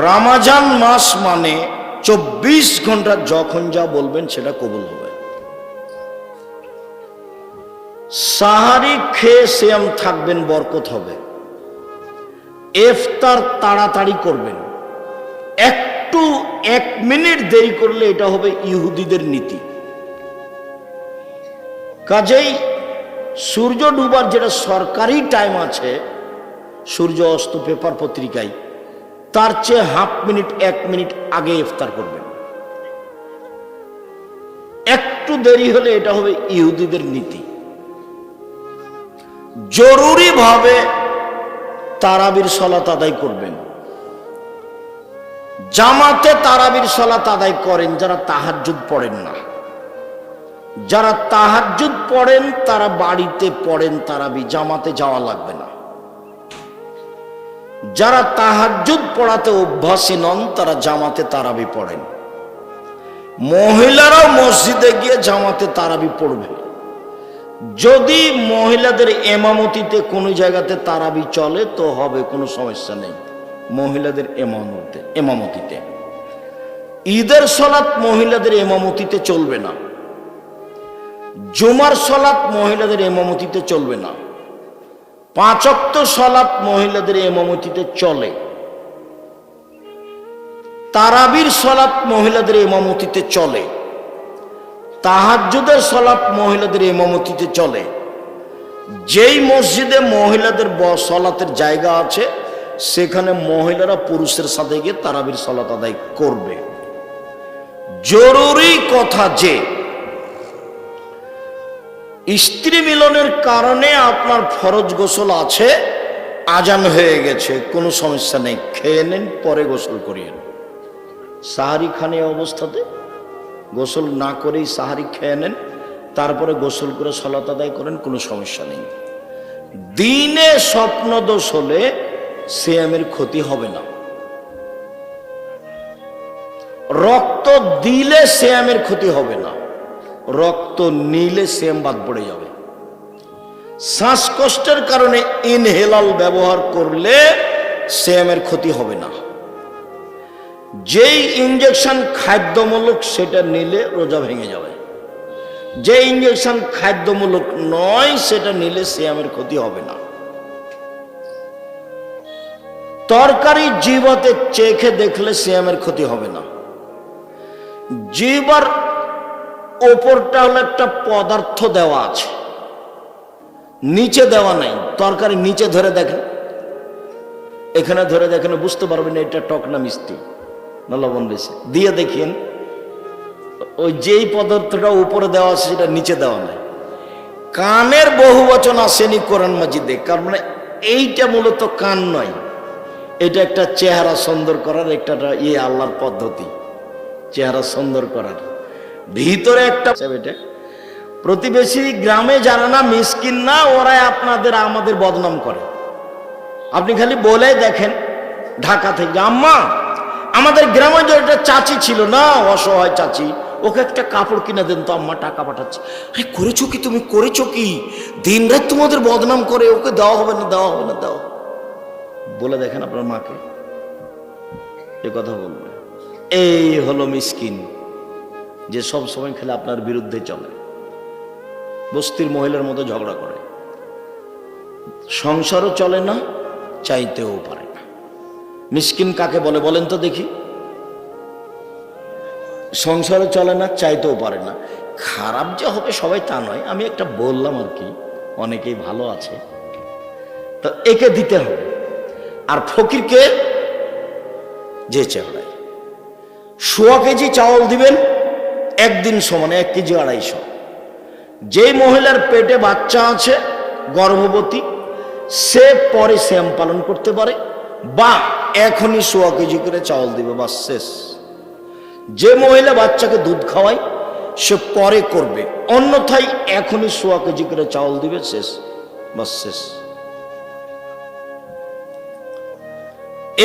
রমজান মাস মানে 24 ঘন্টা যখন যা বলবেন সেটা কবুল হবে। সাহারি খেয়ে সিয়াম থাকবেন, বরকত হবে। ইফতার তাড়াতাড়ি করবেন, একটু 1 মিনিট দেরি করলে এটা হবে ইহুদিদের নীতি। কাজেই সূর্য ডুবার যেটা সরকারি টাইম আছে, সূর্য অস্ত পেপার পত্রিকায়, তার চেয়ে 1/2 মিনিট 1 মিনিট আগে ইফতার করবেন। একটু দেরি হলে এটা হবে ইহুদিদের নীতি। জরুরি ভাবে তারাবির সালাত আদায় করবেন। জামাতে তারাবির সালাত আদায় করেন যারা তাহাজ্জুদ পড়েন না। যারা তাহাজ্জুদ পড়েন তারা বাড়িতে পড়েন তারাবি, জামাতে যাওয়া লাগবে না। যারা তাহাজ্জুদ পড়াতে অভ্যাসী নন তারা জামাতে তারাবি পড়েন। মহিলারাও মসজিদে গিয়ে জামাতে তারাবি পড়বে। যদি মহিলাদের ইমামতিতে কোনো জায়গাতে তারাবি চলে তো হবে, কোনো সমস্যা নেই। মহিলাদের ইমামতিতে ঈদের সালাত মহিলাদের ইমামতিতে চলবে না। জুমার সালাত মহিলাদের ইমামতিতে চলবে না। 5 ওয়াক্ত সালাত মহিলাদের ইমামতিতে চলে। তারাবির সালাত মহিলাদের ইমামতিতে চলে। তাহাজ্জুদের সালাত মহিলাদের ইমামতিতে চলে। যেই মসজিদে মহিলাদের সালাতের জায়গা আছে সেখানে মহিলারা পুরুষের সাথে গিয়ে তারাবির সালাত আদায় করবে। জরুরি কথা যে স্ত্রী মিলনের কারণে আপনার ফরজ গোসল আছে, আজান হয়ে গেছে, কোনো সমস্যা নেই, খেয়ে নেন, পরে গোসল করিয়েন। সাহারি খান এই অবস্থাতে গোসল না করেই সাহারি খেয়ে নেন, তারপরে গোসল করে সালাত আদায় করেন, কোনো সমস্যা নেই। দিনে স্বপ্নদোষ হলে সিয়ামের ক্ষতি হবে না। রক্ত দিলে সিয়ামের ক্ষতি হবে না, রক্ত নিলে সিয়াম বাদ পড়ে যাবে। শ্বাসকষ্টের কারণে ইনহেলাল ব্যবহার করলে সিয়ামের ক্ষতি হবে না। যেই ইঞ্জেকশন খাদ্যমূলক সেটা নিলে রোজা ভেঙে যাবে। যে ইঞ্জেকশন খাদ্যমূলক নয় সেটা নিলে সিয়ামের ক্ষতি হবে না। তরকারি জিহ্বাতে চেখে দেখলে সিয়ামের ক্ষতি হবে না। জিহ্বার ওপরটা হলো একটা পদার্থ দেওয়া আছে, নিচে দেওয়া নাই। তরকারি নিচে ধরে দেখেন, এখানে ধরে দেখেন, বুঝতে পারবেন এটা টক না মিষ্টি না লবণ বেশি। দিয়ে দেখিয়েন, ওই যেই পদার্থটা উপরে দেওয়া আছে সেটা নিচে দেওয়া নাই। কানের বহু বচন আসেনি কোরআন মাজিদে, কারণ মানে এইটা মূলত কান নয়, এটা একটা চেহারা সুন্দর করার একটা আল্লাহর পদ্ধতি, চেহারা সুন্দর করার। ভিতরে একটা প্রতিবেশী গ্রামে যারা না মিসকিন না, ওরাই আপনাদের আমাদের বদনাম করে। আপনি খালি বলে দেখেন ঢাকা থেকে, আম্মা আমাদের গ্রামে যে একটা চাচি ছিল না, অসহায় চাচি, ওকে একটা কাপড় কিনে দেন তো, আম্মা টাকা পাঠাচ্ছে। আরে করেছো কি তুমি, করেছো কি? দিন রাত তোমাদের বদনাম করে, ওকে দেওয়া হবে না, দেওয়া হবে না, দেওয়া। বলে দেখেন আপনার মাকে, এ কথা বলবে। এই হলো মিসকিন, যে সব সময় খেলে আপনার বিরুদ্ধে চলে, বস্তির মহিলার মতো ঝগড়া করে, সংসারও চলে না, চাইতেও পারে না। মিসকিন কাকে বলে বলেন তো দেখি? সংসারও চলে না, চাইতেও পারে না। খারাপ যে হবে সবাই তা নয়, আমি একটা বললাম আর কি, অনেকেই ভালো আছে, তো একে দিতে হবে। আর ফকিরকে যে চেহারায় 100 কেজি চাউল দিবেন, একদিন সমানে 1 কেজি 250। যে মহিলার পেটে বাচ্চা আছে, গর্ভবতী, সে পরে সিয়াম পালন করতে পারে, বা এখনই 100 কেজি করে চাউল দিবে, বাস শেষ। যে মহিলা বাচ্চাকে দুধ খাওয়ায় সে পরে করবে, অন্যথায় এখনই 100 কেজি করে চাউল দিবে, শেষ, বাস শেষ।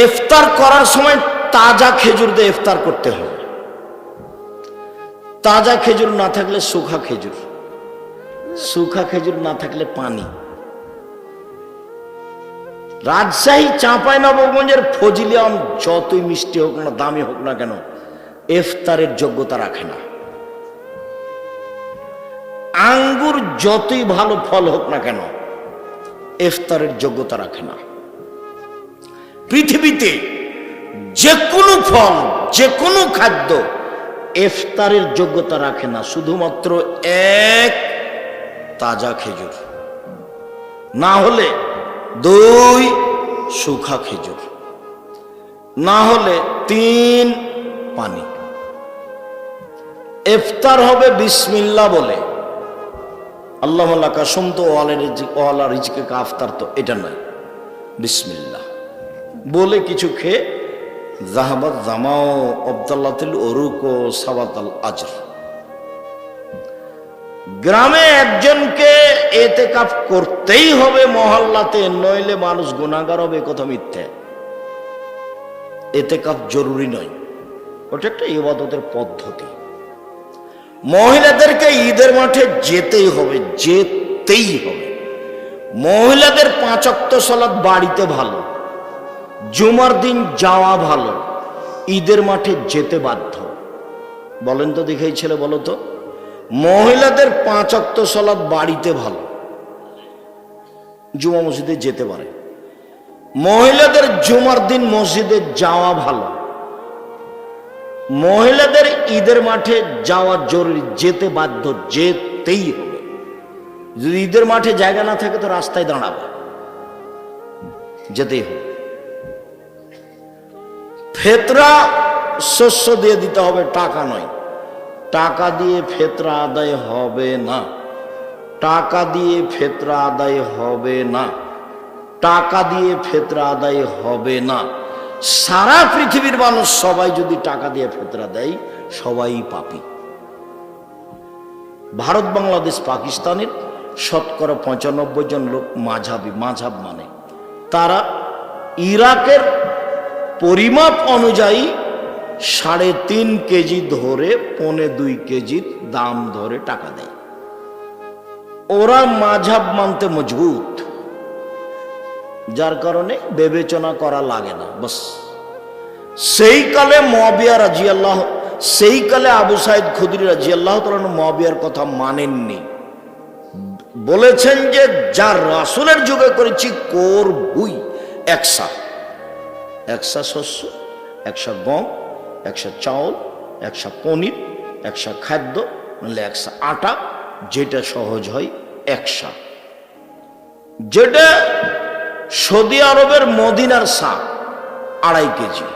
ইফতার করার সময় তাজা খেজুর দিয়ে ইফতার করতে হবে। তাজা খেজুর না থাকলে শুখা খেজুর, শুখা খেজুর না থাকলে পানি। রাজশাহী চাঁপাইনবাবগঞ্জের ফজলি আম যতই মিষ্টি হোক না, দামি হোক না কেন, ইফতারের যোগ্যতা রাখে না। আঙ্গুর যতই ভালো ফল হোক না কেন, ইফতারের যোগ্যতা রাখে না। পৃথিবীতে যে কোনো ফল, যে কোনো খাদ্য ইফতারের যোগ্যতা রাখে না, শুধুমাত্র এক তাজা খেজুর, না হলে 2 শুখা খেজুর, না হলে 3 পানি। ইফতার হবে বিসমিল্লাহ বলে, আল্লাহ কাসম তো ওয়ালা রিজকে কা আফতার, তো এটা নয়, বিসমিল্লাহ বলে কিছু খেয়ে জাহাবাত জামাও আব্দুল্লাহিল উরুক ও সাবাতাল আজর। গ্রামে একজনকে ইতিকাফ করতেই হবে মহল্লাতে, নইলে মানুষ গুনাহগার হবে, কথা মিথ্যে। ইতিকাফ জরুরি নয়, ওটা একটা ইবাদতের পদ্ধতি। মহিলাদেরকে ঈদের মাঠে যেতেই হবে, যেতেই হবে। মহিলাদের 5 ওয়াক্ত সালাত বাড়িতে ভালো, জুমার দিন যাওয়া ভালো, ঈদের মাঠে যেতে বাধ্য। বলেন তো দেখে এই ছেলে, বলো তো। মহিলাদের 5 ওয়াক্ত সালাত বাড়িতে ভালো, জুমা মসজিদে যেতে পারে। মহিলাদের জুমার দিন মসজিদে যাওয়া ভালো, মহিলাদের ঈদের মাঠে যাওয়া জরুরি, যেতে বাধ্য, যেতেই হবে। যদি ঈদের মাঠে জায়গা না থাকে তো রাস্তায় দাঁড়াবে, যেতেই হবে। ফেতরা শস্য দিয়ে দিতে হবে, টাকা নয়। টাকা দিয়ে ফেতরা আদায় হবে না, টাকা দিয়ে ফেতরা আদায় হবে না, টাকা দিয়ে ফেতরা আদায় হবে না। সারা পৃথিবীর মানুষ সবাই যদি টাকা দিয়ে ফেতরা দেয়, সবাই পাপী। ভারত, বাংলাদেশ, পাকিস্তানের শতকরা 95 জন লোক মাঝাবি, মাঝাব মানে তারা ইরাকের পরিমাপ অনুযায়ী 3.5 কেজি ধরে 1.25 কেজির দাম ধরে টাকা দেয়। ওরা মাঝাব মানতে মজবুত, যার কারণে বিবেচনা করা লাগে না। বাস সেই কালে মুআবিয়া রাদিয়াল্লাহ, সেই কালে আবু সাইদ খুদরি রাদিয়াল্লাহু তাআলা মুআবিয়ার কথা মানেননি, বলেছেন যে যার রাসূলের যুগে করেছি করবই। 100 শস্য, 100 গম, 100 চাউল, 100 পনির, 100 খাদ্য, মানে 100 আটা, যেটা সহজ হয় 100। যেটা সৌদি আরবের মদিনার শাক 2.5 কেজি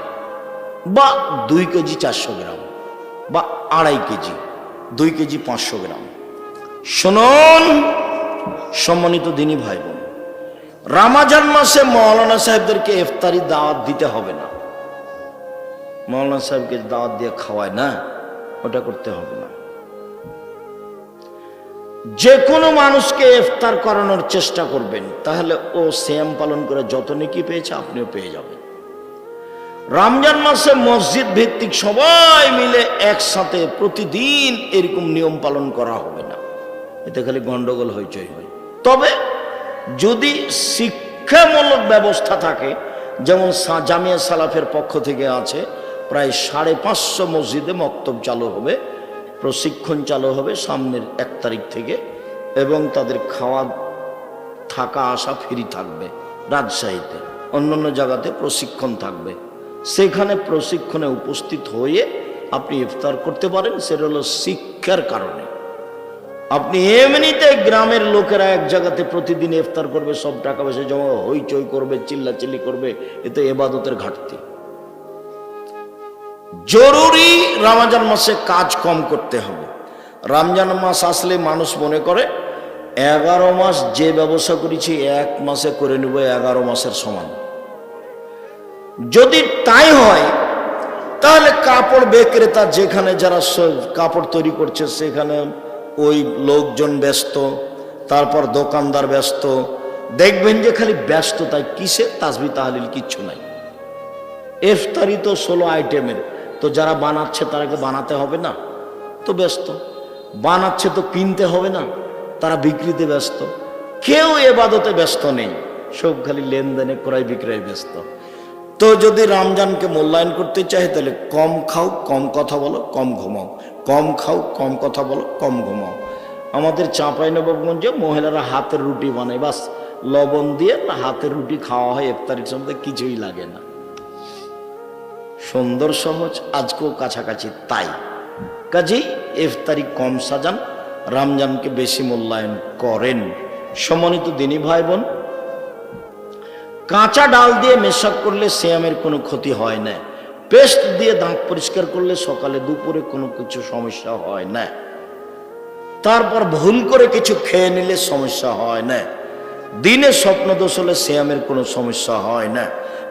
বা 2 কেজি 400 গ্রাম, বা 2.5 কেজি 2 কেজি 500 গ্রাম। শুনুন সম্মানিত দিনী ভাই বোন, রমজান মাসে মাওলানা সাহেবদেরকে ইফতারি দাওয়াত দিতে হবে না। মাওলানা সাহেবকে দাওয়াত দিয়ে খাওয়ায় না, ওটা করতে হবে না। যে কোনো মানুষকে ইফতার করানোর চেষ্টা করবেন, তাহলে ও সিয়াম পালন করে যত নেকি পেয়েছে আপনিও পেয়ে যাবেন। রমজান মাসে মসজিদ ভিত্তিক সবাই মিলে একসাথে প্রতিদিন এরকম নিয়ম পালন করা হবে না, এতে খালি গন্ডগোল হইচই হয়। তবে যদি শিক্ষামূলক ব্যবস্থা থাকে, যেমন জামিয়া সালাফের পক্ষ থেকে আছে, প্রায় 550 মসজিদে মক্তব চালু হবে, প্রশিক্ষণ চালু হবে সামনের 1 তারিখ থেকে, এবং তাদের খাওয়া থাকা আসা ফ্রি থাকবে। রাজশাহীতে, অন্যান্য জায়গাতে প্রশিক্ষণ থাকবে, সেখানে প্রশিক্ষণে উপস্থিত হয়ে আপনি ইফতার করতে পারেন। সেটা হলো শিক্ষার কারণে। আপনি এমনিতে গ্রামের লোকেরা এক জায়গাতে প্রতিদিন ইফতার করবে, সব টাকা পয়সা জমা হইচই করবে, চিল্লাচিল্লি করবে, এতে ইবাদতের ঘাটতি। জরুরি রমজান মাসে কাজ কম করতে হবে। রমজান মাস আসলে মানুষ মনে করে 11 মাস যে ব্যবসা করেছি 1 মাসে করে নেব 11 মাসের সমান। যদি তাই হয় তাহলে কাপড় বিক্রেতা যেখানে যারা কাপড় তৈরি করছে সেখানে ওই লোকজন ব্যস্ত, তারপর দোকানদার ব্যস্ত, দেখবেন যে খালি ব্যস্ত। তাই কিসে তাসবিহ তাহলিল কিচ্ছু নাই। ইফতারি তো 16 আইটেমের, তো যারা বানাচ্ছে তারাকে বানাতে হবে না, তো ব্যস্ত। বানাচ্ছে তো কিনতে হবে না, তারা বিক্রিতে ব্যস্ত। কেউ ইবাদতে ব্যস্ত নেই। সব খালি লেনদেনে ক্রয় বিক্রয় ব্যস্ত। তো যদি রমজানকে মূল্যায়ন করতে চাই তাহলে কম খাও, কম কথা বলো, কম ঘুমাও, কম খাও, কম কথা বলো, কম ঘুমাও। আমাদের চাঁপাইনবাবগঞ্জে মহিলারা হাতের রুটি বানায়, বাস লবণ দিয়ে হাতের রুটি খাওয়া হয় ইফতারির সময়, কিছুই লাগে না। সুন্দর সহজ, আজকেও কাছাকাছি তাই। কাজেই ইফতারি কম সাজান, রমজানকে বেশি মূল্যায়ন করেন। সম্মানিত দিনী ভাই বোন, কাঁচা ডাল দিয়ে মেশাক করলে সিয়ামের কোনো ক্ষতি হয় না। পেস্ট দিয়ে দাঁত পরিষ্কার করলে সকালে দুপুরে কোনো কিছু সমস্যা হয় না। তারপর ভুল করে কিছু খেয়ে নিলে সমস্যা হয় না। দিনে স্বপ্নদোষ হলে সিয়ামের কোনো সমস্যা হয় না।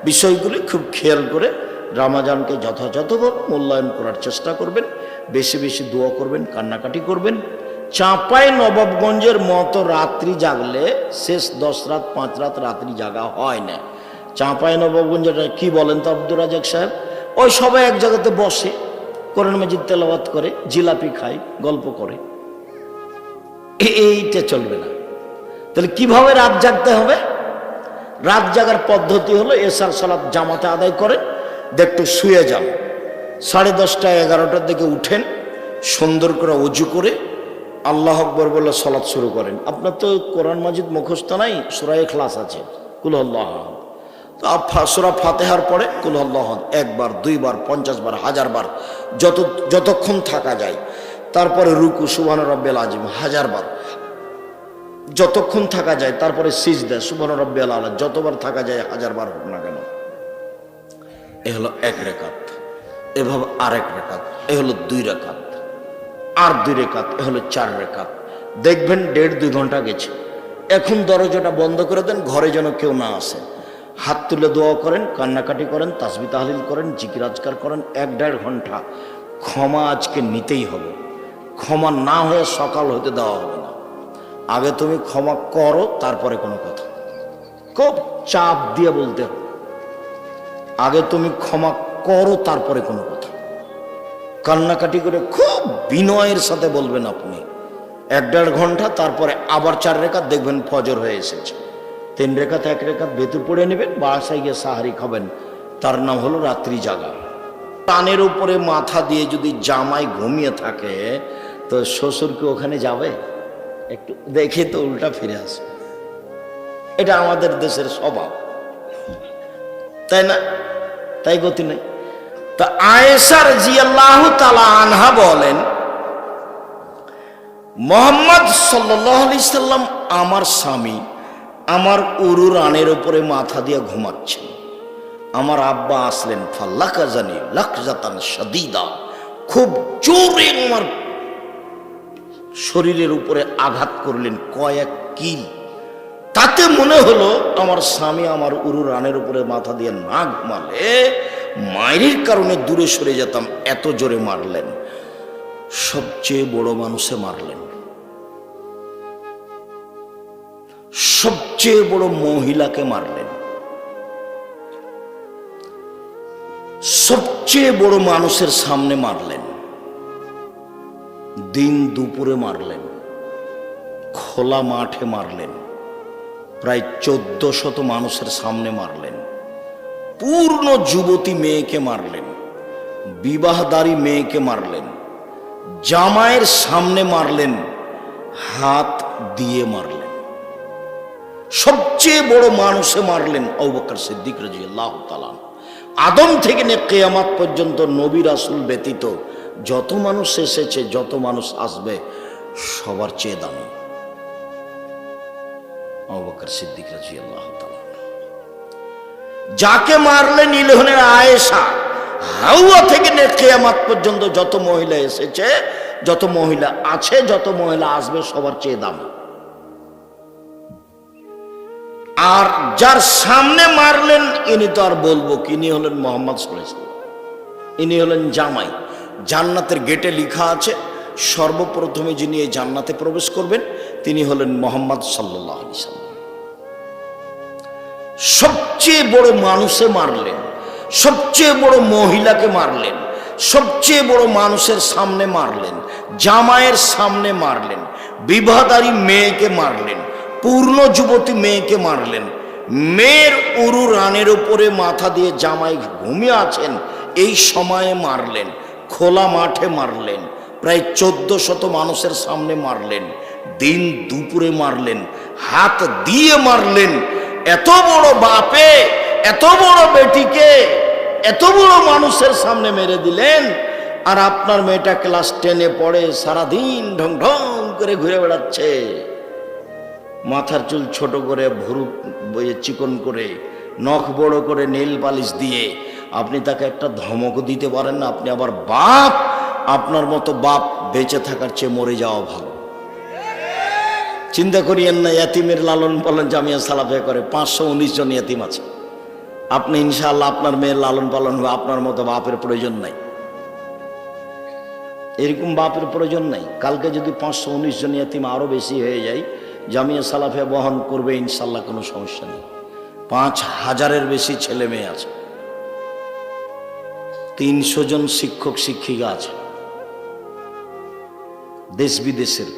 বিষয়গুলি খুব খেয়াল করে রমজানকে যথাযথভাবে মূল্যায়ন করার চেষ্টা করবেন। বেশি বেশি দোয়া করবেন, কান্নাকাটি করবেন। চাঁপাইনবাবগঞ্জের মতো রাত্রি জাগলে শেষ 10 রাত 5 রাত রাত্রি জাগা হয় না। চাঁপাইনবাবগঞ্জের কি বলেন তো আব্দুর রাজাক সাহেব, ওই সবাই এক জায়গাতে বসে কোরআন মাজিদ তেলাওয়াত করে, জিলাপি খায়, গল্প করে, এইটা চলবে না। তাহলে কিভাবে রাত জাগতে হবে? রাত জাগার পদ্ধতি হলো এশার সালাত জামাতে আদায় করেন, একটু শুয়ে যান, 10:30 11টার দিকে উঠেন, সুন্দর করে অজু করে আল্লাহ আকবর বলে সালাত শুরু করেন। আপনার তো কোরআন মাজিদ মুখস্থ নাই, সূরা ইখলাস আছে, কুল আল্লাহ, তো সূরা ফাতিহার পরে কুল আল্লাহ 1 বার 2 বার 50 বার 1000 বার যতক্ষণ থাকা যায়। তারপরে রুকু সুবহান রাব্বিয়াল আযীম 1000 বার যতক্ষণ থাকা যায়। তারপরে সিজদা সুবহান রাব্বিয়াল আলা যতবার থাকা যায় 1000 বার হোক না কেন। এ হলো 1 রাকাত। এভাবে আরেক রাকাত, এ হলো 2 রাকাত, আর 2 রাকাত, এ হলো 4 রাকাত। দেখবেন 1.5-2 ঘন্টা গেছে। এখন দরজাটা বন্ধ করে দেন, ঘরে যেন কেউ না আসে। হাত তুলে দোয়া করেন, কান্নাকাটি করেন, তাসবিহ তাহলিল করেন, জিকির আজকার করেন। 1-1.5 ঘন্টা ক্ষমা আজকে নিতেই হবে। ক্ষমা না হয়ে সকাল হতে দেওয়া হবে না। আগে তুমি ক্ষমা করো, তারপরে কোনো কথা। খুব চাপ দিয়ে বলতে হবে, আগে তুমি ক্ষমা করো, তারপরে কোনো কথা। কান্নাকাটি করে খুব বিনয়ের সাথে বলবেন আপনি। 1-1.5 ঘন্টা, তারপরে আবার 4 রাকাত, দেখবেন ফজর হয়ে এসেছে। 3 রাকাত 1 রাকাত ভেতর পড়ে নেবেন, বাসায় গিয়ে সাহারি খাবেন। তার নাম হলো রাত্রি জাগা। কানের উপরে মাথা দিয়ে যদি জামাই ঘুমিয়ে থাকে, তো শ্বশুর কি ওখানে যাবে? একটু দেখে তো উল্টা ফিরে আসে। এটা আমাদের দেশের স্বভাব, তাই না? তাই গতি নেই। তা আয়েশা রাদিয়াল্লাহু তাআলা আনহা বলেন, মুহাম্মদ সাল্লাল্লাহু আলাইহি সাল্লাম আমার স্বামী আমার উরু রানের উপরে মাথা দিয়ে ঘুমাচ্ছেন। আমার আব্বা আসলেন, ফাল্লাকাজানি লাকজাতান শাদীদা, খুব জোরে আমার শরীরের উপরে আঘাত করলেন, কয়েক কিল। তাতে মনে হলো আমার স্বামী আমার উরু রানের উপরে মাথা দিয়ে না ঘুমালে মায়ের কারণে দূরে সরে যেতাম, এত জোরে মারলেন। সবচেয়ে বড় মানুষে মারলেন, সবচেয়ে বড় মহিলাকে মারলেন, সবচেয়ে বড় মানুষের সামনে মারলেন, দিন দুপুরে মারলেন, খোলা মাঠে মারলেন, প্রায় 1400 মানুষের সামনে মারলেন, পূর্ণ যুবতী মেয়েকে মারলেন, বিবাহদারী মেয়েকে মারলেন, জামাইয়ের সামনে মারলেন, হাত দিয়ে মারলেন, সবচেয়ে বড় মানুষে মারলেন আবু বকর সিদ্দিক রাদিয়াল্লাহু তাআলা। আদম থেকে নিয়ে কিয়ামত পর্যন্ত নবী রাসূল ব্যতীত যত মানুষ এসেছে, যত মানুষ আসবে, সবার চেয়ে দামি আবু বকর সিদ্দিক রাদিয়াল্লাহু তাআলা। যাকে মারলেন ইলহনের আয়েশা, হাওয়া থেকে নিয়ে কিয়ামত পর্যন্ত যত মহিলা এসেছে, যত মহিলা আছে, যত মহিলা আসবে, সবার চেয়ে দামি। আর যার সামনে মারলেন, ইনি তো আর বলবো কি, ইনি হলেন মুহাম্মদ সাল্লাল্লাহু আলাইহি ওয়াসাল্লাম। ইনি হলেন জামাই। জান্নাতের গেটে লেখা আছে, সর্বপ্রথমে যিনি এই জান্নাতে প্রবেশ করবেন তিনি হলেন মুহাম্মদ সাল্লাল্লাহু আলাইহি ওয়াসাল্লাম। সবচেয়ে বড় মানুষে মারলেন, সবচেয়ে বড় মহিলাকে মারলেন, সবচেয়ে বড় মানুষের সামনে মারলেন, জামাইয়ের সামনে মারলেন, বিবাহদারী মেয়েকে মারলেন, পূর্ণ যুবতী মেয়েকে মারলেন, মেয়ের উরু রানের উপরে মাথা দিয়ে জামাই ঘুমিয়ে আছেন, এই সময়ে মারলেন, খোলা মাঠে মারলেন, প্রায় 1400 মানুষের সামনে মারলেন, দিন দুপুরে মারলেন, হাত দিয়ে মারলেন। এত বড় বাপে এত বড় বেটিকে এত বড় মানুষের সামনে মেরে দিলেন, আর আপনার মেয়েটা ক্লাস 10-এ পড়ে, সারাদিন ঢং ঢং করে ঘুরে বেড়াচ্ছে, মাথার চুল ছোট করে, ভুরু বইয়ে চিকন করে, নখ বড় করে, নেল পালিশ দিয়ে। আপনি তাকে একটা ধমক দিতে পারেন না? আপনি আবার বাপ। আপনার মতো বাপ বেঁচে থাকার চেয়ে মরে যাওয়া ভালো। চিন্তা করিয়েন না, ইয়াতিমের লালন পালন জামিয়া সালাফিয়া করে 519 জন ইয়াতিম আছে। আপনি ইনশাআল্লাহ আপনার মেয়ের লালন পালন হবে, আপনার মতো বাপের প্রয়োজন নাই, এরকম বাপের প্রয়োজন নাই। কালকে যদি 519 জন ইয়াতিম আরো বেশি হয়ে যায়, জামিয়া সালাফিয়া বহন করবে ইনশাআল্লাহ, কোনো সমস্যা নেই। 5000-এর বেশি ছেলে মেয়ে আছে, 300 জন শিক্ষক শিক্ষিকা আছে দেশ বিদেশের।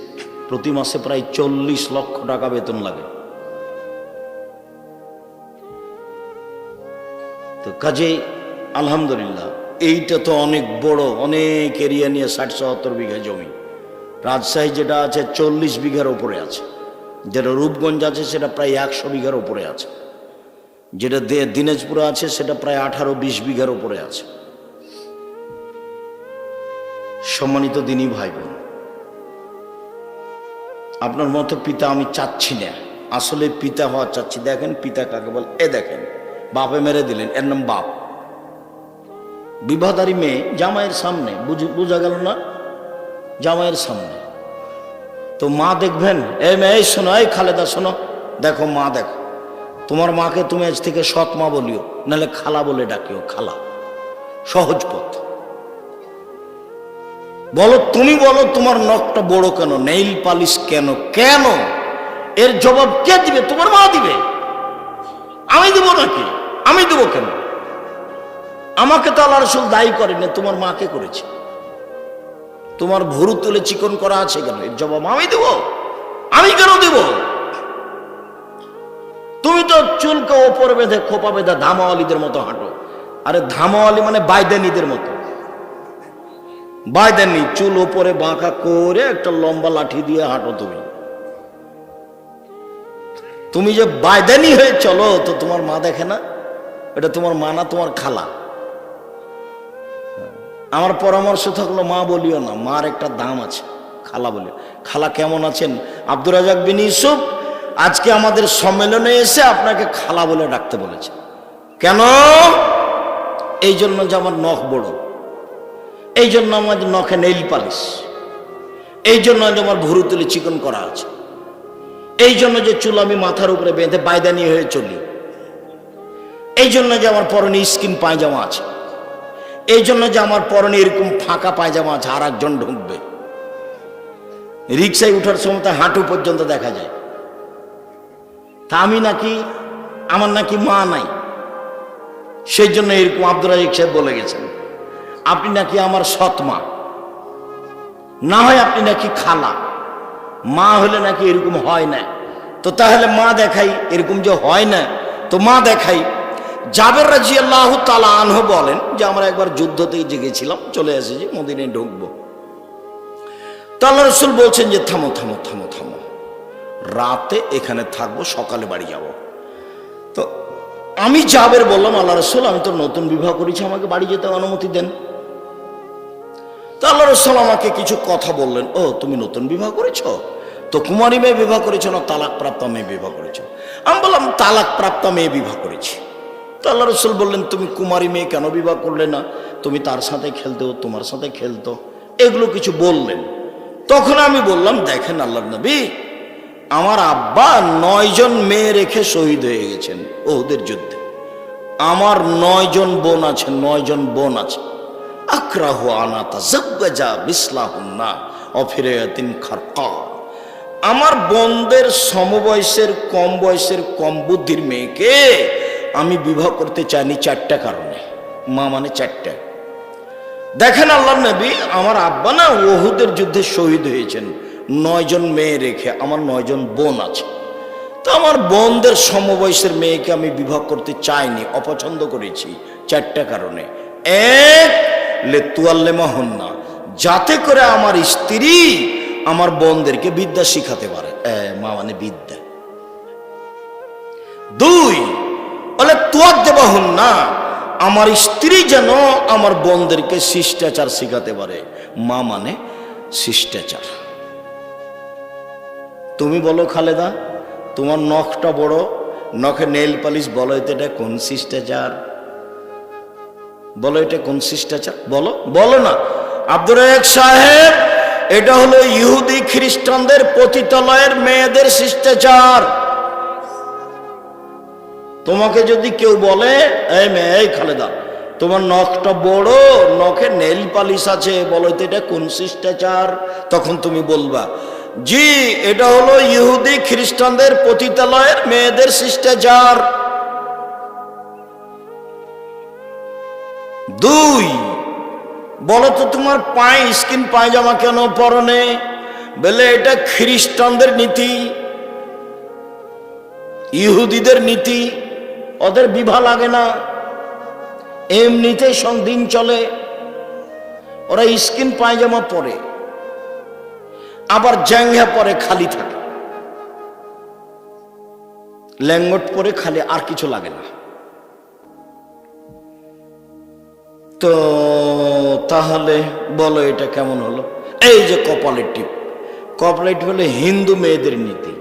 প্রতি মাসে প্রায় 40 লক্ষ টাকা বেতন লাগে। তো কাজে আলহামদুলিল্লাহ, এইটা তো অনেক বড়, অনেক এরিয়া নিয়ে 60-70 বিঘা জমি। রাজশাহী যেটা আছে 40 বিঘার উপরে আছে, যেটা রূপগঞ্জ আছে সেটা প্রায় 100 বিঘার উপরে আছে, যেটা দিনাজপুরে আছে সেটা প্রায় 18-20 বিঘার উপরে আছে। সম্মানিত দিনী ভাই বোন, আপনার মতো পিতা আমি চাচ্ছি না, আসলে পিতা হওয়া চাচ্ছি। দেখেন পিতা কাকে বল, এ দেখেন বাপে মেরে দিলেন, এর নাম বাপ। বিবাহদারী মেয়ে জামাইয়ের সামনে, বোঝা গেল না? জামাইয়ের সামনে তো মা দেখবেন, এই মেয়ে শোনো, এই খালেদা শোনো, দেখো মা দেখো, তোমার মাকে তুমি আজ থেকে সৎ মা বলিও, নাহলে খালা বলে ডাকিও, খালা। সহজ পথ। বলো, তুমি বলো তোমার নখটা বড় কেন, নেইল পালিশ কেন, কেন? এর জবাব কে দিবে? তোমার মা দিবে। আমি দেবো নাকি? আমি দেবো কেন? আমাকে তো আল্লাহ রাসূল দায়ী করেন, তোমার মাকে করেছে। তোমার ভুরু তুলে চিকন করা আছে কেন? এর জবাব আমি দেব। আমি কেন দেব? তুমি তো চুলকে ওপর বেঁধে, খোপা বেঁধে ধামাওয়ালিদের মতো হাঁটো। আরে ধামাওয়ালি মানে বাইদানিদের মতো। বাইদানি, চুল ওপরে বাঁকা করে একটা লম্বা লাঠি দিয়ে হাঁটো তুমি। তুমি যে বাইদানি হয়ে চলো, তো তোমার মা দেখে না? এটা তোমার মা না, তোমার খালা। আমার পরামর্শ থাকলো মা বলিও না, মার একটা দাম আছে, খালা বলিও। খালা কেমন আছেন? আব্দুর রাজাক বিন ইউসুফ আজকে আমাদের সম্মেলনে এসে আপনাকে খালা বলে ডাকতে বলেছে। কেন? এই জন্য যে আমার নখ বড়, এই জন্য আমাদের নখে নেইল পালিশ, এই জন্য যে আমার ভুরু তুলে চিকন করা আছে, এই জন্য যে চুল আমি মাথার উপরে বেঁধে বাইদানি হয়ে চলি, এই জন্য যে আমার পরনে স্কিন পায়জামা আছে, এই জন্য যে আমার পরনে এরকম ফাঁকা পায়জামা আছে, আর একজন ঢুকবে। রিক্সায় উঠার সময় হাঁটু পর্যন্ত দেখা যায়। তা আমি নাকি, আমার নাকি মা নাই, সেই জন্য এরকম আব্দুর রাজাক সাহেব বলে গেছেন আপনি নাকি আমার সৎ মা, না হয় আপনি নাকি খালা। মা হলে নাকি এরকম হয় না। তো তাহলে মা দেখাই, এরকম যে হয় না তো মা দেখাই। জাবের রাদিয়াল্লাহু তাআলা আনহু বলেন যে আমরা একবার যুদ্ধতেই জেগেছিলাম, চলে এসেছি, মদিনায় ঢুকবো। তো আল্লাহ রাসূল বলছেন যে থামো থামো থামো থামো, রাতে এখানে থাকবো, সকালে বাড়ি যাব। তো আমি জাবের বললাম, আল্লাহ রাসূল আমি তো নতুন বিবাহ করেছি, আমাকে বাড়ি যেতে অনুমতি দেন। তো আল্লাহ রাসূল আমাকে কিছু কথা বললেন। ও, তুমি নতুন বিবাহ করেছো? তো কুমারী মেয়ে বিবাহ করেছো না তালাক প্রাপ্ত মেয়ে বিবাহ করেছো? আমি বললাম তালাক প্রাপ্ত মেয়ে বিবাহ করেছি। তো আল্লাহ রাসূল বললেন তুমি কুমারী মেয়ে কেন বিবাহ করলে না? তুমি তার সাথে খেলতে, তোমার সাথে খেলতো, এগুলো কিছু বললেন। তখন আমি বললাম দেখেন আল্লাহর নবী, আমার আব্বা 9 জন মেয়ে রেখে শহীদ হয়ে গেছেন ওহুদের যুদ্ধে। আমার 9 জন বোন আছে, 9 জন বোন আছে। আক্রাহু আনা তাযাওয়াজা বিসলাহুন্না অফিরায়াতিন খারকা। আমার বোনদের সমবয়সের, কম বয়সের, কম বুদ্ধির মেয়েকে আমি বিবাহ করতে চাইনি 4টা কারণে। মা মানে 4টা। দেখেন আল্লাহর নবী, আমার আব্বা না ওহুদের যুদ্ধে শহীদ হয়েছেন, 9 জন মেয়ে রেখে, আমার 9 জন বোন আছে। তো আমার বোনদের সমবয়সের মেয়েকে আমি বিবাহ করতে চাইনি, অপছন্দ করেছি 4টা কারণে। এক, লেতুয়াল্লেমা হন না, যাতে করে আমার স্ত্রী আমার বোনদেরকে বিদ্যা শিখাতে পারে, মা মানে বিদ্যা। 2, বলে তুয়ার দেবা হন না, আমার স্ত্রী যেন আমার বোনদেরকে শিষ্টাচার শিখাতে পারে, মা মানে শিষ্টাচার। তুমি বলো খালেদা, তোমার নখটা বড়, নখে নেল পালিশ, বলো এটা কোন শিষ্টাচার? বলো এটা কোন শিষ্টাচার? বলো, বলো না। আব্দুর রাজ্জাক সাহেব, এটা হলো ইহুদি খ্রিস্টানদের পতিতালয়ের মেয়েদের শিষ্টাচার। তোমাকে যদি কেউ বলে, এই মেয়ে, এই খালেদা, তোমার নখটা বড়, নখে নেল পালিশ আছে, বলো এটা কোন শিষ্টাচার? তখন তুমি বলবা, জি, এটা হলো ইহুদি খ্রিস্টানদের পতিতালয়ের মেয়েদের শিষ্টাচার। 2, বলো তো তোমার পায়ে স্কিন পায়জামা কেন পরনে? বলে এটা খ্রিস্টানদের নীতি, ইহুদিদের নীতি, ওদের বিবাহ লাগে না, এমনিতেই দিন চলে, ওরা স্কিন পায়জামা পরে, আবার জাঙ্গা পরে, খালি থাকে, ল্যাঙ্গট পরে খালি, আর কিছু লাগে না। তো তাহলে বলো এটা কেমন হলো? এই যে কপালের টিপ, কপালের টিপ হলে হিন্দু মেয়েদের নীতি,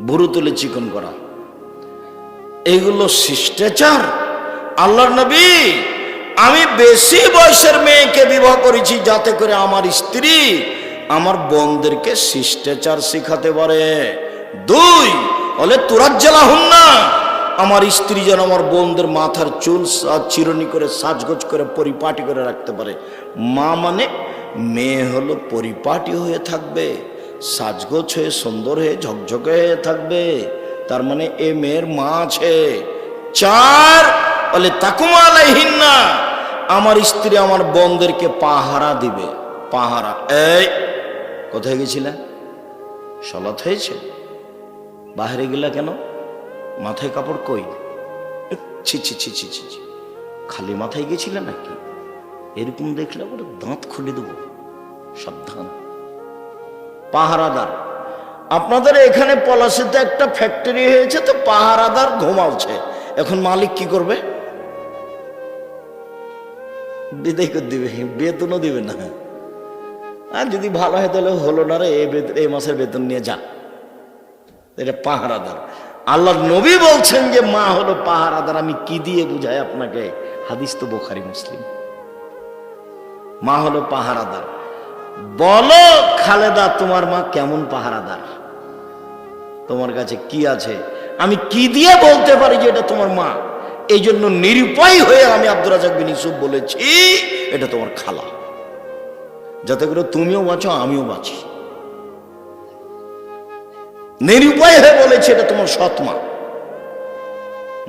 ভুরু তুলে চিকন করা, এগুলো শিষ্টাচার? আল্লাহর নবী, আমি বেশি বয়সের মেয়েকে বিবাহ করেছি যাতে করে আমার স্ত্রী আমার বোনদেরকে শিষ্টাচার শিখাতে পারে। 2, বলে তুরাজ্জালা হুন না, আমার স্ত্রী যেন আমার বোনদের মাথার চুল চিরুনি করে, সাজগোজ করে, পরিপাটি করে রাখতে পারে। মা মানে মেয়ে হলো পরিপাটি হয়ে থাকবে, সাজগোজ হয়ে, সুন্দর হয়ে, ঝকঝকে হয়ে থাকবে, তার মানে এ মেয়ের মা আছে। 4, বলে তাকুমা আলাইহিন না, আমার স্ত্রী আমার বোনদেরকে পাহারা দিবে। পাহারা, এই কোথায় গেছিলা? সলাৎ হয়েছে, বাহিরে গেলা কেন? মাথায় কাপড় কই? ছি ছি ছি ছি ছি, খালি মাথায় গেছিলে নাকি? এরকম দেখলে ওরা দাঁত খুলে দেবো, সাবধান। পাহারাদার, আপনাদের এখানে পলাশিতে একটা ফ্যাক্টরি হয়েছে, তো পাহারাদার ঘুমাচ্ছে, এখন মালিক কি করবে? বিদায় করে দিবে, বেতনও দিবে না। আর যদি ভালো হয় তাহলে হলো না রে, এই মাসের বেতন নিয়ে যা। এটা পাহারাদার। আল্লাহর নবী বলছেন যে মা হলো পাহারাদার। আমি কি দিয়ে বুঝাই আপনাকে? হাদিস তো বুখারী মুসলিম। মা হলো পাহারাদার। বলো খালেদা, তোমার মা কেমন পাহারাদার? তোমার কাছে কি আছে? আমি কি দিয়ে বলতে পারি যে এটা তোমার মা? এই জন্য নিরুপায় হয়ে আমি আব্দুর রাজ্জাক বিন ইউসুফ বলেছি এটা তোমার খালা, যাতে করে তুমিও বাঁচো, আমিও বাঁচি। নিরুপায় হয়ে বলেছে এটা তোমার সৎ মা,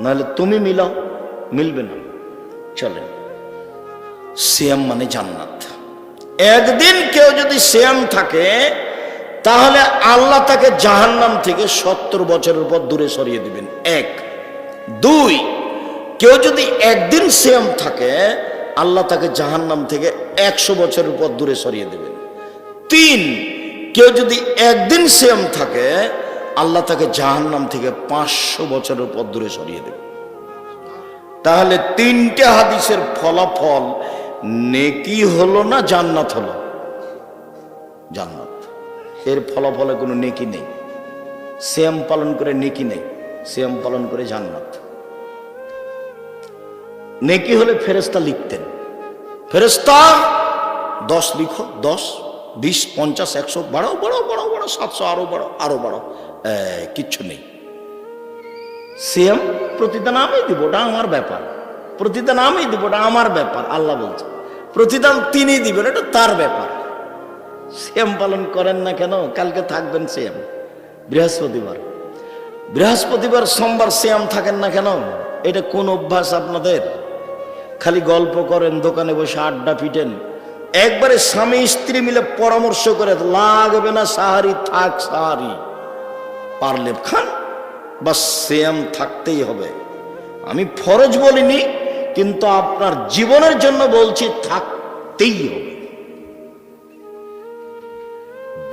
নাহলে তুমি মিলাও, মিলবে না। চলেন, সিয়াম মানে জান্নাত। একদিন কেউ যদি সিয়াম থাকে তাহলে আল্লাহ তাকে জাহান্নাম থেকে 70 বছরের পর দূরে সরিয়ে দিবেন। 1, 2, কেউ যদি একদিন সিয়াম থাকে আল্লাহ তাকে জাহান্নাম থেকে 100 বছরের পর দূরে সরিয়ে দেবেন। 3, কেউ যদি একদিন সিয়াম থাকে আল্লাহ তাকে জাহান্নাম থেকে 500 বছরের পর দূরে সরিয়ে দেবে। তাহলে 3টে হাদিসের ফলাফল নেকি হলো না জান্নাত হলো? জান্নাত। এর ফলাফলে কোনো নেকি নেই। সিয়াম পালন করে নেকি নেই, সিয়াম পালন করে জান্নাত। নেকি হলে ফেরেশতা লিখতেন, ফেরেশতা 10 লিখো, 10, 20, 50, 100, বাড়াও বাড়াও বাড়াও বাড়াও, 700, আরো বাড়াও আরো বাড়াও, কিচ্ছু নেই। সিয়াম প্রতিদান আমি দিব, ওটা আমার ব্যাপার। প্রতিদান আমি দিব, ওটা আমার ব্যাপার। আল্লাহ বলছে প্রতিদান তিনি দিবেন, এটা তার ব্যাপার। সিয়াম পালন করেন না কেন? কালকে থাকবেন সিয়াম, বৃহস্পতিবার, বৃহস্পতিবার সোমবার সিয়াম থাকেন না কেন? এটা কোন অভ্যাস আপনাদের? খালি গল্প করেন, দোকানে বসে আড্ডা পিটেন। একবারে স্বামী স্ত্রী মিলে পরামর্শ করে, লাগবে না সাহারি, থাক সাহারি, পারলে খান, বা সিয়াম থাকতেই হবে। আমি ফরজ বলিনি, কিন্তু আপনার জীবনের জন্য বলছি থাকতেই হবে।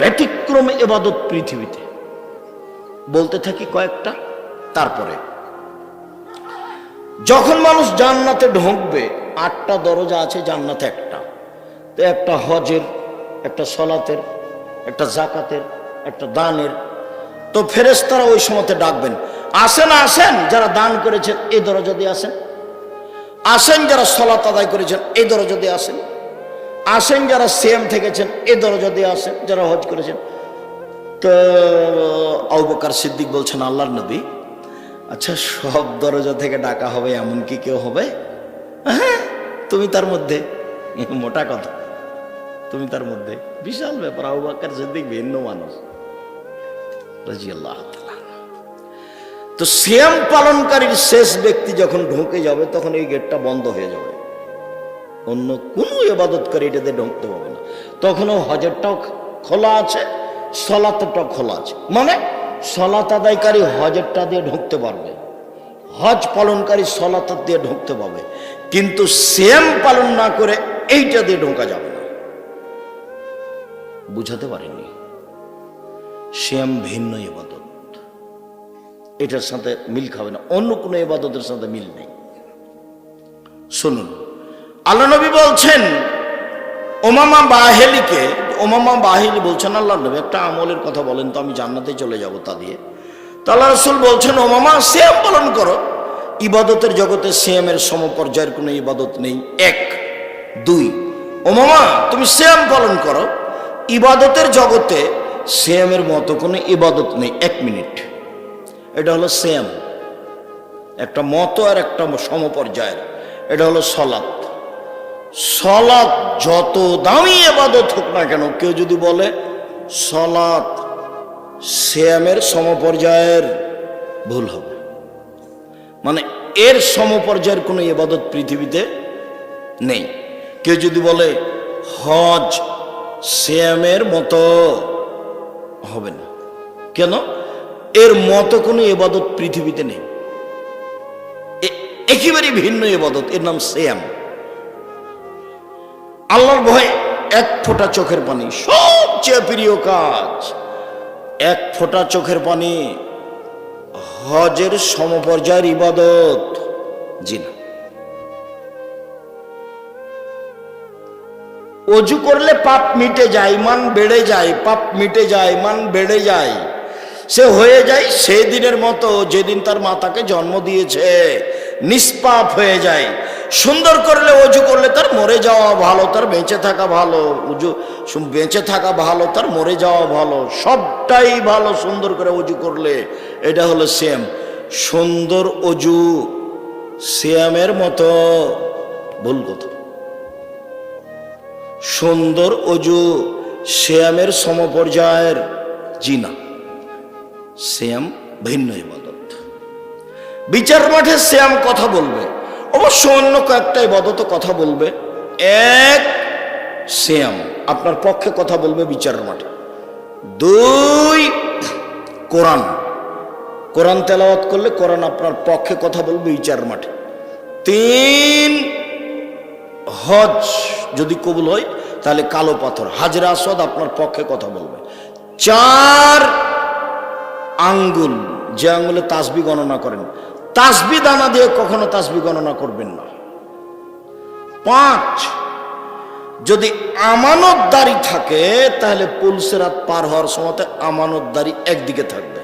ব্যতিক্রম ইবাদত পৃথিবীতে বলতে থাকি কয়েকটা। তারপরে যখন মানুষ জান্নাতে ঢুকবে, 8টা দরজা আছে জান্নাতে, একটা তো একটা হজের, একটা সলাতের, একটা জাকাতের, একটা দানের। তো ফেরেশতারা ওই সময়তে ডাকবেন, আসেন আসেন যারা দান করেছেন এই দরজা দিয়ে আসেন, আসেন যারা সলাত আদায় করেছেন এই দরজা দিয়ে আসেন, আসেন যারা সিয়াম থেকেছেন এই দরজা দিয়ে আসেন, যারা হজ করেছেন। তো আবু বকর সিদ্দিক বলছেন, আল্লাহর নবী, আচ্ছা সব দরজা থেকে ডাকা হবে এমন কি কেউ হবে? হ্যাঁ, তুমি তার মধ্যে। মোটা কথা, তুমি তার মধ্যে। বিশাল ব্যাপার। আবু বকর সিদ্দিক ভিন্ন মানুষ রাদিয়াল্লাহু তাআলা। তো সিয়াম পালনকারীর শেষ ব্যক্তি যখন ঢুকে যাবে, তখন এই গেটটা বন্ধ হয়ে যাবে, অন্য কোনো ইবাদতকারী এটাতে ঢুকতে পারবে না। তখনও হজেরটাও খোলা আছে, সলাতটাও খোলা আছে। মানে সলাত আদায়কারী হজেরটা দিয়ে ঢুকতে পারবে, হজ পালনকারী সলাত দিয়ে ঢুকতে পারবে, কিন্তু সিয়াম পালন না করে এইটা দিয়ে ঢোকা যাবে না। বুঝাতে পারেননি? সিয়াম ভিন্ন ইবাদত, এটার সাথে মিল খাবে না, অন্য কোনো ইবাদতের সাথে মিল নেই। শুনুন, আল্লাহ নবী বলছেন উমামা বাহিলিকে, উমামা বাহিলি বলছেন, আল্লাহ নবী একটা আমলের কথা বলেন তো, আমি জান্নাতে চলে যাব তা দিয়ে। তো আল্লাহ রাসূল বলছেন, উমামা সিয়াম পালন করো। ইবাদতের জগতে সিয়ামের সমপর্যায়ের কোনো ইবাদত নেই, 1। 2, উমামা তুমি সিয়াম পালন করো। ইবাদতের জগতে সিয়ামের মতো কোনো ইবাদত নেই। 1 মিনিট, এটা হলো সিয়াম, একটা মতো আর একটা সমপর্যায়ের। এটা হলো সলাত। সলাত যত দামি ইবাদত হোক না কেন, কেউ যদি বলে সলাত সিয়ামের সমপর্যায়ের, ভুল হবে। মানে এর সমপর্যায়ের কোনো ইবাদত পৃথিবীতে নেই। কেউ যদি বলে হজ সিয়ামের মতো, হবে না। কেন? এর মতো কোনো ইবাদত পৃথিবীতে নেই, একেবারে ভিন্ন ইবাদত, এর নাম সিয়াম। আল্লাহর ভয় 1 ফোঁটা চোখের পানি, সবচেয়ে প্রিয় কাজ। 1 ফোঁটা চোখের পানি হজের সমপর্যায়ের ইবাদত? জি না। অজু করলে পাপ মিটে যায়, ইমান বেড়ে যায়, পাপ মিটে যায়, ইমান বেড়ে যায়, সে হয়ে যায় সেই দিনের মতো যেদিন তার মাতাকে জন্ম দিয়েছে, নিষ্পাপ হয়ে যায়। সুন্দর করলে, অজু করলে তার মরে যাওয়া ভালো, তার বেঁচে থাকা ভালো। বেঁচে থাকা ভালো, তার মরে যাওয়া ভালো, সবটাই ভালো সুন্দর করে অজু করলে। এটা হলো সিয়াম। সুন্দর অজু সিয়ামের মতো? ভুল কথা। সুন্দর অজু সিয়ামের সমপর্যায়ের? জি না, সিয়াম ভিন্ন ইবাদত। বিচার মাঠে সিয়াম কথা বলবে, অবশ্য অন্য কয়েকটা ইবাদত কথা বলবে। 1, সিয়াম আপনার পক্ষে কথা বলবে বিচারের মাঠে। 2, কোরআন, কোরআন তেলাওয়াত করলে কোরআন আপনার পক্ষে কথা বলবে বিচারের মাঠে। 3, হজ যদি কবুল হয় তাহলে কালো পাথর হাজরে আসওয়াদ আপনার পক্ষে কথা বলবে। 4, আঙ্গুল, যে আঙ্গুলে তাসবিহ গণনা করেন, তাসবিহ দানা দিয়ে কখনো তাসবিহ গণনা করবেন না। 5, যদি আমানতদারি থাকে তাহলে পুলসিরাত পার হওয়ার সময় আমানতদারি একদিকে থাকবে।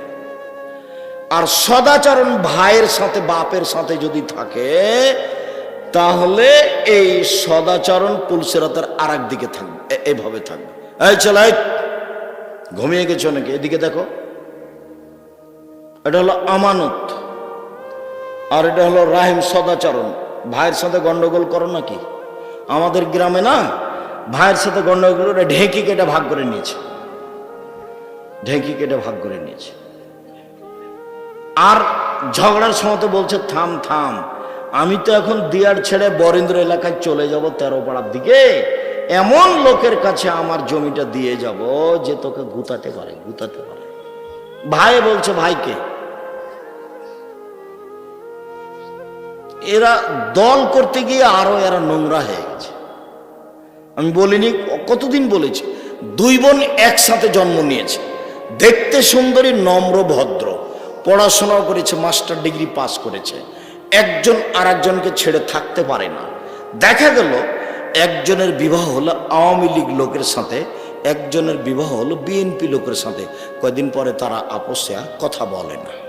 আর সদাচরণ ভাইয়ের সাথে, বাপের সাথে যদি থাকে তাহলে এই সদাচরণ পুলসিরাতের আর একদিকে থাকবে, এইভাবে থাকবে। এই চলাই, ঘুমিয়ে গেছো নাকি? এদিকে দেখো। এটা হলো আমানত, আর এটা হলো রাহিম, সদাচরণ। ভাইয়ের সাথে গন্ডগোল করো নাকি? আমাদের গ্রামে না, ভাইয়ের সাথে গন্ডগোল করে ঢেঁকি কেটে ভাগ করে নিয়েছে, ঢেঁকি কেটে ভাগ করে নিয়েছে। আর ঝগড়ার সময় তো বলছে থাম থাম, আমি তো এখন দিয়ার ছেড়ে বরেন্দ্র এলাকায় চলে যাব 13 পাড়ার দিকে, এমন লোকের কাছে আমার জমিটা দিয়ে যাব যে তোকে গুতাতে পারে, গুতাতে পারে। ভাই বলছে ভাইকে। এরা দল করতে গিয়ে আরো এরা নোংরা হয়ে গেছে। আমি বলিনি, কতদিন বলেছি, দুই বোন একসাথে জন্ম নিয়েছে, দেখতে সুন্দরী, নম্র, ভদ্র, পড়াশোনাও করেছে, মাস্টার ডিগ্রি পাস করেছে। একজন আর একজনকে ছেড়ে থাকতে পারে না। দেখা গেল একজনের বিবাহ হলো আওয়ামী লীগ লোকের সাথে, একজনের বিবাহ হলো বিএনপি লোকের সাথে। কয়দিন পরে তারা আপোষে কথা বলে না।